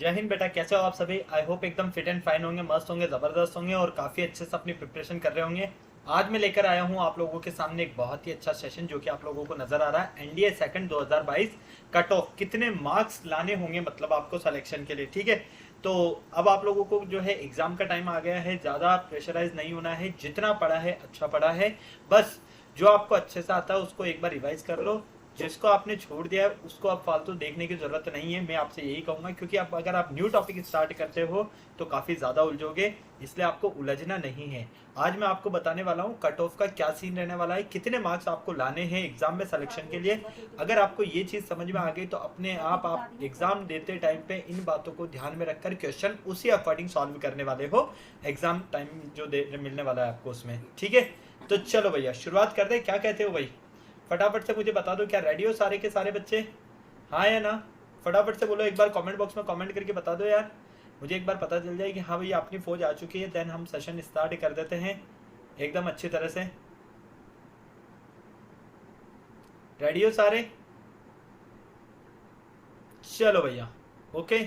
जय हिंद बेटा, कैसे हो आप सभी। आई होप एकदम फिट एंड फाइन होंगे, मस्त होंगे, ज़बरदस्त होंगे और काफ़ी अच्छे से अपनी प्रिपरेशन कर रहे होंगे। आज मैं लेकर आया हूँ आप लोगों के सामने एक बहुत ही अच्छा सेशन जो कि आप लोगों को नज़र आ रहा है। एनडीए सेकंड 2022 कट ऑफ कितने मार्क्स लाने होंगे मतलब आपको सिलेक्शन के लिए, ठीक है। तो अब आप लोगों को जो है एग्ज़ाम का टाइम आ गया है, ज़्यादा प्रेशराइज नहीं होना है। जितना पढ़ा है अच्छा पढ़ा है, बस जो आपको अच्छे से आता है उसको एक बार रिवाइज कर लो। जिसको आपने छोड़ दिया है उसको अब फालतू देखने की जरूरत नहीं है, मैं आपसे यही कहूंगा, क्योंकि अब अगर आप न्यू टॉपिक स्टार्ट करते हो तो काफ़ी ज़्यादा उलझोगे, इसलिए आपको उलझना नहीं है। आज मैं आपको बताने वाला हूँ कट ऑफ का क्या सीन रहने वाला है, कितने मार्क्स आपको लाने हैं एग्जाम में सिलेक्शन के लिए। अगर आपको ये चीज़ समझ में आ गई तो अपने आप एग्जाम देते टाइम पे इन बातों को ध्यान में रखकर क्वेश्चन उसी अकॉर्डिंग सॉल्व करने वाले हो एग्जाम टाइम जो मिलने वाला है आपको उसमें, ठीक है। तो चलो भैया शुरुआत कर दे, क्या कहते हो भाई। फटाफट से मुझे बता दो, क्या रेडी हो सारे के सारे बच्चे, हाँ या ना। फटाफट से बोलो, एक बार कमेंट बॉक्स में कमेंट करके बता दो यार, मुझे एक बार पता चल जाए कि हाँ भैया अपनी फौज आ चुकी है। देन हम सेशन स्टार्ट कर देते हैं एकदम अच्छी तरह से। रेडी हो सारे, चलो भैया ओके।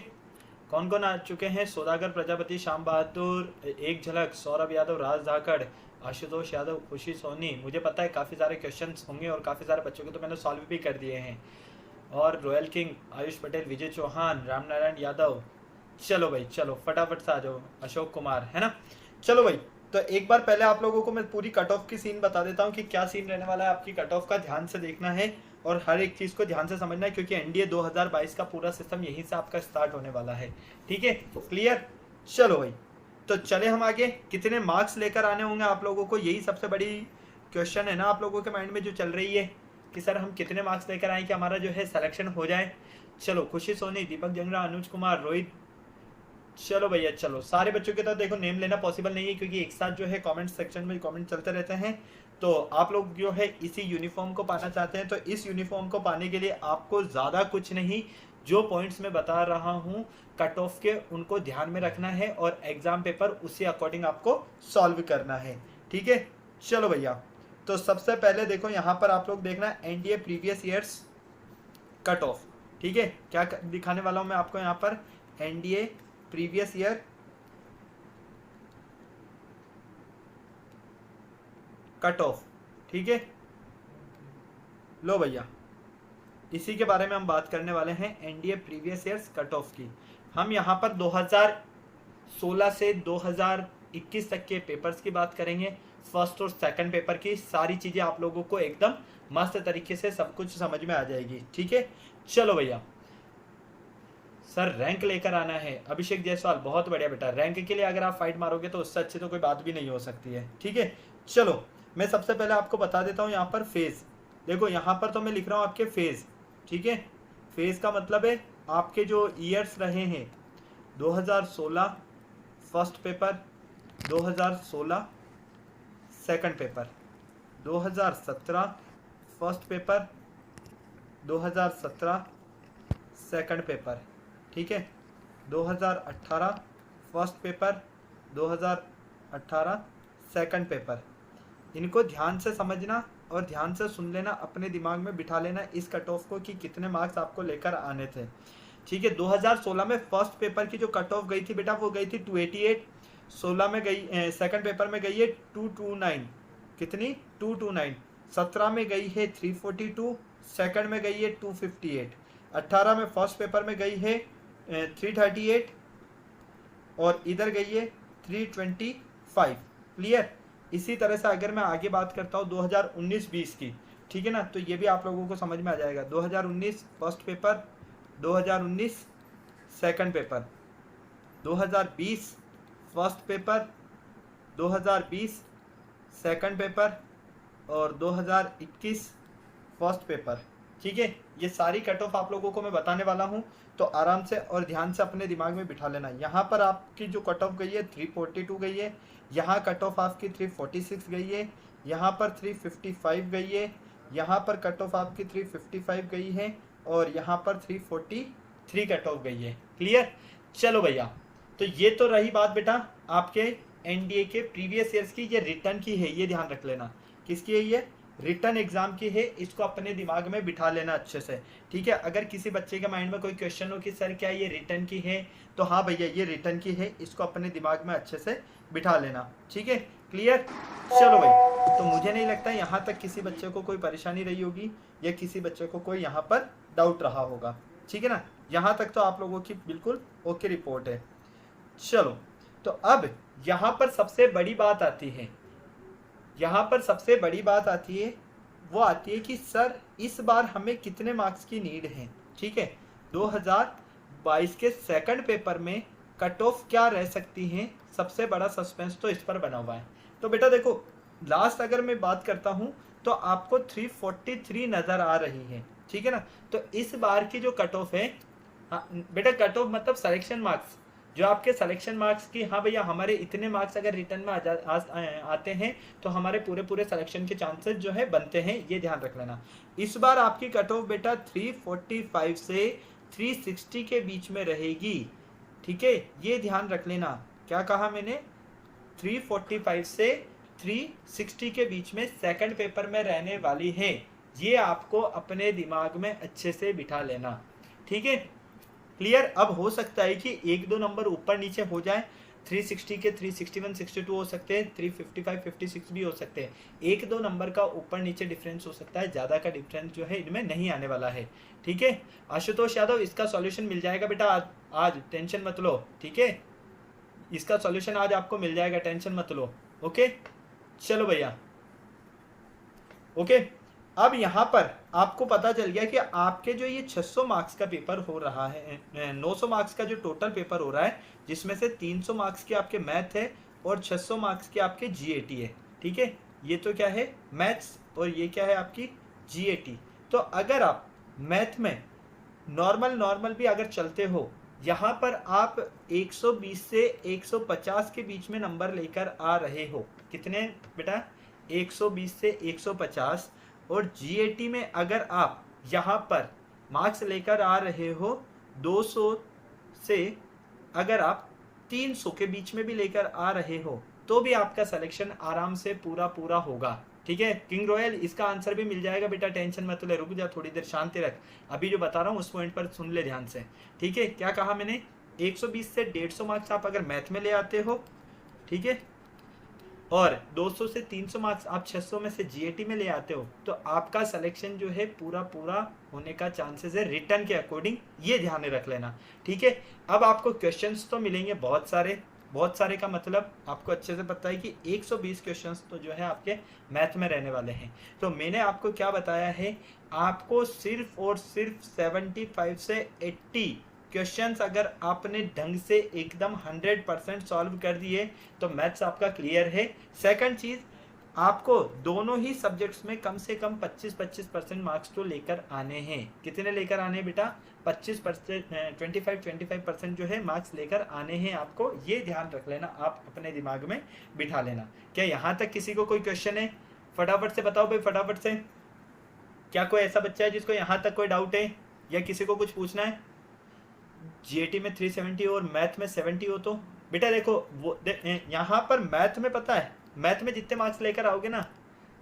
कौन कौन आ चुके हैं। सौदागर प्रजापति, श्याम बहादुर, एक झलक, सौरभ यादव, राज धाकड़, आशुतोष यादव, खुशी सोनी। मुझे पता है काफ़ी सारे क्वेश्चंस होंगे और काफ़ी सारे बच्चों के तो मैंने सॉल्व भी कर दिए हैं। और रॉयल किंग, आयुष पटेल, विजय चौहान, राम नारायण यादव। चलो भाई चलो फटाफट से आ जाओ। अशोक कुमार है ना। चलो भाई, तो एक बार पहले आप लोगों को मैं पूरी कट ऑफ की सीन बता देता हूँ कि क्या सीन रहने वाला है। आपकी कट ऑफ का ध्यान से देखना है और हर एक चीज़ को ध्यान से समझना है, क्योंकि एनडीए 2022 का पूरा सिस्टम यहीं से आपका स्टार्ट होने वाला है, ठीक है। क्लियर। चलो भाई, तो चले हम आगे। कितने मार्क्स लेकर आने होंगे आप लोगों को, यही सबसे बड़ी क्वेश्चन है ना आप लोगों के माइंड में जो चल रही है कि सर हम कितने मार्क्स लेकर आए कि हमारा जो है सिलेक्शन हो जाए। चलो, खुशी सोनी, दीपक जंगरा, अनुज कुमार, रोहित। चलो भैया चलो, सारे बच्चों के तो देखो नेम लेना पॉसिबल नहीं है, क्योंकि एक साथ जो है कमेंट सेक्शन में कमेंट चलते रहते हैं। तो आप लोग जो है इसी यूनिफॉर्म को पाना चाहते हैं, तो इस यूनिफॉर्म को पाने के लिए आपको ज़्यादा कुछ नहीं, जो पॉइंट्स मैं बता रहा हूँ कट ऑफ के, उनको ध्यान में रखना है और एग्जाम पेपर उसी अकॉर्डिंग आपको सॉल्व करना है, ठीक है। चलो भैया, तो सबसे पहले देखो यहाँ पर आप लोग देखना NDA previous years cut off, ठीक है। क्या दिखाने वाला हूँ मैं आपको यहाँ पर, NDA previous year cut off, ठीक है। लो भैया, इसी के बारे में हम बात करने वाले हैं, NDA previous years cut off की। हम यहाँ पर 2016 से 2021 तक के पेपर्स की बात करेंगे, फर्स्ट और सेकंड पेपर की सारी चीज़ें आप लोगों को एकदम मस्त तरीके से सब कुछ समझ में आ जाएगी, ठीक है। चलो भैया, सर रैंक लेकर आना है। अभिषेक जायसवाल, बहुत बढ़िया बेटा, रैंक के लिए अगर आप फाइट मारोगे तो उससे अच्छी तो कोई बात भी नहीं हो सकती है, ठीक है। चलो, मैं सबसे पहले आपको बता देता हूँ यहाँ पर फेज। देखो यहाँ पर तो मैं लिख रहा हूँ आपके फेज, ठीक है। फेज का मतलब है आपके जो ईयर्स रहे हैं, 2016 first paper, 2016 second paper, 2017 first paper, 2017 second paper, ठीक है। 2018 फर्स्ट पेपर, 2018 सेकंड पेपर। इनको ध्यान से समझना और ध्यान से सुन लेना, अपने दिमाग में बिठा लेना इस कट ऑफ को कि कितने मार्क्स आपको लेकर आने थे, ठीक है। 2016 में फर्स्ट पेपर की जो कट ऑफ गई थी बेटा, वो गई थी 288। 16 में गई, सेकंड पेपर में गई है 229। कितनी? 229। 17 में गई है 342, सेकंड में गई है 258। 18 में फर्स्ट पेपर में गई है 338 और इधर गई है 325। क्लियर। इसी तरह से अगर मैं आगे बात करता हूँ 2019-20 की, ठीक है ना, तो ये भी आप लोगों को समझ में आ जाएगा। 2019 first paper, 2019 second paper, 2020 first paper, 2020 second paper और 2021 फर्स्ट पेपर, ठीक है। ये सारी कट ऑफ आप लोगों को मैं बताने वाला हूँ, तो आराम से और ध्यान से अपने दिमाग में बिठा लेना। यहाँ पर आपकी जो कट ऑफ गई है 342 गई है, यहाँ कट ऑफ आपकी 346 गई है, यहाँ पर 355 गई है, यहाँ पर कट ऑफ आपकी 355 गई है और यहाँ पर 343 कट ऑफ गई है। क्लियर। चलो भैया, तो ये तो रही बात बेटा आपके एनडीए के प्रीवियस ईयर्स की, ये रिटर्न की है, ये ध्यान रख लेना। किसकी है ये? रिटर्न एग्जाम की है, इसको अपने दिमाग में बिठा लेना अच्छे से, ठीक है। अगर किसी बच्चे के माइंड में कोई क्वेश्चन हो कि सर क्या ये रिटर्न की है, तो हाँ भैया ये रिटर्न की है, इसको अपने दिमाग में अच्छे से बिठा लेना, ठीक है। क्लियर? चलो भाई, तो मुझे नहीं लगता यहाँ तक किसी बच्चे को कोई परेशानी रही होगी या किसी बच्चे को कोई यहाँ पर डाउट रहा होगा, ठीक है ना। यहाँ तक तो आप लोगों की बिल्कुल ओके रिपोर्ट है। चलो, तो अब यहाँ पर सबसे बड़ी बात आती है, यहाँ पर सबसे बड़ी बात आती है, वो आती है कि सर इस बार हमें कितने मार्क्स की नीड है, ठीक है। 2022 के सेकंड पेपर में कट ऑफ क्या रह सकती है, सबसे बड़ा सस्पेंस तो इस पर बना हुआ है। तो बेटा देखो, लास्ट अगर मैं बात करता हूँ तो आपको 343 नज़र आ रही है, ठीक है ना। तो इस बार की जो कट ऑफ है, हाँ बेटा कट ऑफ मतलब सिलेक्शन मार्क्स, जो आपके सिलेक्शन मार्क्स की, हाँ भैया हमारे इतने मार्क्स अगर रिटर्न में आते हैं तो हमारे पूरे पूरे सिलेक्शन के चांसेस जो है बनते हैं, ये ध्यान रख लेना। इस बार आपकी कट ऑफ बेटा 345 से 360 के बीच में रहेगी, ठीक है, ये ध्यान रख लेना। क्या कहा मैंने? 345 से 360 के बीच में सेकंड पेपर में रहने वाली है, ये आपको अपने दिमाग में अच्छे से बिठा लेना, ठीक है। क्लियर? अब हो सकता है कि एक दो नंबर ऊपर नीचे हो जाए, 360 के 361 62 हो सकते हैं, 355 56 भी हो सकते हैं, एक दो नंबर का ऊपर नीचे डिफरेंस हो सकता है, ज़्यादा का डिफरेंस जो है इनमें नहीं आने वाला है, ठीक है। आशुतोष यादव, इसका सॉल्यूशन मिल जाएगा बेटा आज टेंशन मत लो, ठीक है, इसका सॉल्यूशन आज आपको मिल जाएगा, टेंशन मत लो, ओके। चलो भैया, ओके। अब यहाँ पर आपको पता चल गया कि आपके जो ये 600 मार्क्स का पेपर हो रहा है, 900 मार्क्स का जो टोटल पेपर हो रहा है, जिसमें से 300 मार्क्स के आपके मैथ है और 600 मार्क्स के आपके जीएटी है, ठीक है। ये तो क्या है? मैथ्स, और ये क्या है आपकी? जीएटी। तो अगर आप मैथ में नॉर्मल भी अगर चलते हो, यहाँ पर आप 120 से 150 के बीच में नंबर लेकर आ रहे हो, कितने बेटा? 120 से 150। और जीएटी में अगर आप यहाँ पर मार्क्स लेकर आ रहे हो 200 से, अगर आप 300 के बीच में भी लेकर आ रहे हो, तो भी आपका सिलेक्शन आराम से पूरा होगा, ठीक है। किंग रॉयल, इसका आंसर भी मिल जाएगा बेटा, टेंशन मत ले, रुक जा थोड़ी देर, शांति रख, अभी जो बता रहा हूँ उस पॉइंट पर सुन ले ध्यान से, ठीक है। क्या कहा मैंने? 120 से 150 मार्क्स आप अगर मैथ में ले आते हो, ठीक है, और 200 से 300 मार्क्स आप 600 में से जीएटी में ले आते हो, तो आपका सिलेक्शन जो है पूरा होने का चांसेस है रिटर्न के अकॉर्डिंग, ये ध्यान में रख लेना, ठीक है। अब आपको क्वेश्चंस तो मिलेंगे बहुत सारे का मतलब आपको अच्छे से पता है कि 120 क्वेश्चंस तो जो है आपके मैथ में रहने वाले हैं। तो मैंने आपको क्या बताया है, आपको सिर्फ और सिर्फ 75 से 80 क्वेश्चंस अगर आपने ढंग से एकदम 100% सॉल्व कर दिए तो मैथ्स आपका क्लियर है। सेकंड चीज़, आपको दोनों ही सब्जेक्ट्स में कम से कम 25% मार्क्स तो लेकर आने हैं। कितने लेकर आने हैं बेटा? 25%, 25% जो है मार्क्स लेकर आने हैं आपको, ये ध्यान रख लेना, आप अपने दिमाग में बिठा लेना। क्या यहाँ तक किसी को कोई क्वेश्चन है? फटाफट से बताओ भाई, फटाफट से। क्या कोई ऐसा बच्चा है जिसको यहाँ तक कोई डाउट है या किसी को कुछ पूछना है? जीएटी में 370 और मैथ में 70 हो तो बेटा देखो वो यहाँ पर मैथ में पता है, मैथ में जितने मार्क्स लेकर आओगे ना,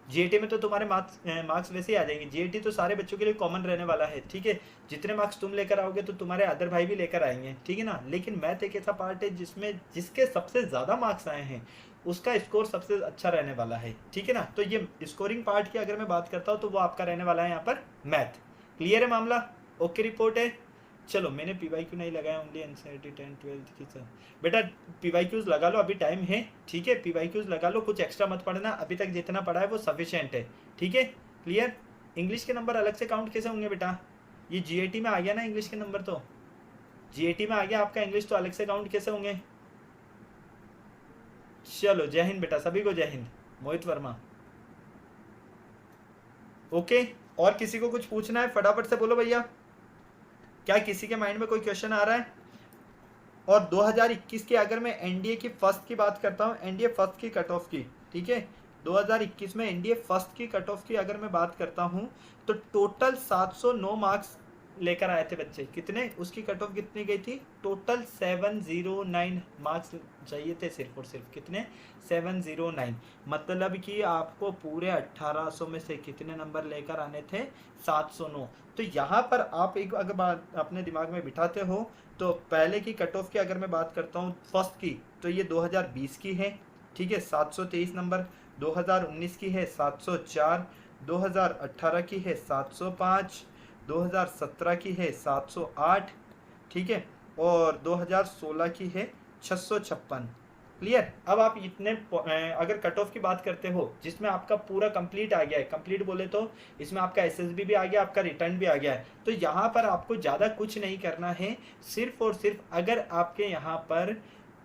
जीएटी में तो तुम्हारे मार्क्स वैसे ही आ जाएंगे। जीएटी तो सारे बच्चों के लिए कॉमन रहने वाला है, ठीक है। जितने मार्क्स तुम लेकर आओगे तो तुम्हारे अदर भाई भी लेकर आएंगे, ठीक है ना। लेकिन मैथ एक ऐसा पार्ट है जिसमें जिसके सबसे ज़्यादा मार्क्स आए हैं उसका स्कोर सबसे अच्छा रहने वाला है, ठीक है ना। तो ये स्कोरिंग पार्ट की अगर मैं बात करता हूँ तो वो आपका रहने वाला है यहाँ पर मैथ। क्लियर है मामला? ओके रिपोर्ट है। चलो, मैंने पीवाईक्यू नहीं लगाया, ओनली एनसीईआरटी 10 12 की सर। बेटा पीवाईक्यूज लगा लो, अभी टाइम है, ठीक है। पीवाईक्यूज लगा लो, कुछ एक्स्ट्रा मत पढ़ना, अभी तक जितना पढ़ा है वो सफिशिएंट है, ठीक है। क्लियर? इंग्लिश के नंबर अलग से काउंट कैसे होंगे बेटा? ये जीएटी में आ गया ना इंग्लिश के नंबर, तो जीएटी में आ गया आपका इंग्लिश, तो अलग से काउंट कैसे होंगे? चलो, जय हिंद बेटा, सभी को जय हिंद। मोहित वर्मा, ओके। और किसी को कुछ पूछना है फटाफट से बोलो भैया। क्या किसी के माइंड में कोई क्वेश्चन आ रहा है? और 2021 की अगर मैं एनडीए की फर्स्ट की बात करता हूँ, एनडीए फर्स्ट की कट ऑफ की, ठीक है, 2021 में एनडीए फर्स्ट की कट ऑफ की अगर मैं बात करता हूँ तो टोटल 709 मार्क्स लेकर आए थे बच्चे, कितने, उसकी कट ऑफ कितनी गई थी, टोटल 709 मार्क्स चाहिए थे सिर्फ और सिर्फ, कितने, 709। मतलब कि आपको पूरे 1800 में से कितने नंबर लेकर आने थे, 709। तो यहाँ पर आप एक अगर बात अपने दिमाग में बिठाते हो, तो पहले की कट ऑफ की अगर मैं बात करता हूँ फर्स्ट की, तो ये 2020 की है, ठीक है, 723 नंबर। 2019 की है 704, 2018 की है 705, 2017 की है 708, ठीक है, और 2016 की है 656। क्लियर। अब आप इतने अगर कट ऑफ की बात करते हो जिसमें आपका पूरा कंप्लीट आ गया है, कंप्लीट बोले तो इसमें आपका एसएसबी भी आ गया, आपका रिटर्न भी आ गया है, तो यहाँ पर आपको ज़्यादा कुछ नहीं करना है, सिर्फ और सिर्फ अगर आपके यहाँ पर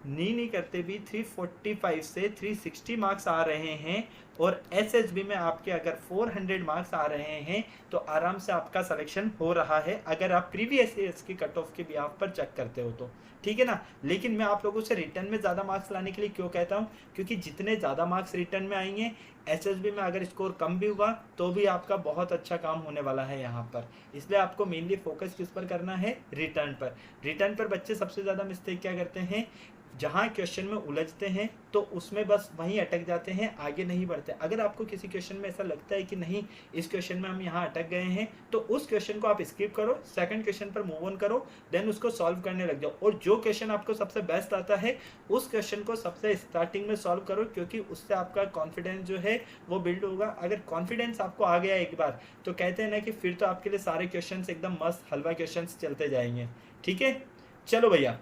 नहीं करते भी 345 से 360 मार्क्स आ रहे हैं और एसएसबी में आपके अगर 400 मार्क्स आ रहे हैं, तो आराम से आपका सिलेक्शन हो रहा है, अगर आप प्रीवियस ईयर्स की कट ऑफ के बिहाफ पर चेक करते हो तो, ठीक है ना। लेकिन मैं आप लोगों से रिटर्न में ज़्यादा मार्क्स लाने के लिए क्यों कहता हूँ, क्योंकि जितने ज़्यादा मार्क्स रिटर्न में आएंगे, एसएसबी में अगर स्कोर कम भी हुआ तो भी आपका बहुत अच्छा काम होने वाला है यहाँ पर। इसलिए आपको मेनली फोकस किस पर करना है, रिटर्न पर। रिटर्न पर बच्चे सबसे ज़्यादा मिस्टेक क्या करते हैं, जहाँ क्वेश्चन में उलझते हैं तो उसमें बस वहीं अटक जाते हैं, आगे नहीं बढ़ते। अगर आपको किसी क्वेश्चन में ऐसा लगता है कि नहीं इस क्वेश्चन में हम यहाँ अटक गए हैं, तो उस क्वेश्चन को आप स्किप करो, सेकंड क्वेश्चन पर मूव ऑन करो, देन उसको सॉल्व करने लग जाओ। और जो क्वेश्चन आपको सबसे बेस्ट आता है उस क्वेश्चन को सबसे स्टार्टिंग में सॉल्व करो, क्योंकि उससे आपका कॉन्फिडेंस जो है वो बिल्ड होगा। अगर कॉन्फिडेंस आपको आ गया एक बार, तो कहते हैं ना कि फिर तो आपके लिए सारे क्वेश्चन एकदम मस्त हलवा क्वेश्चन चलते जाएंगे। ठीक है, चलो भैया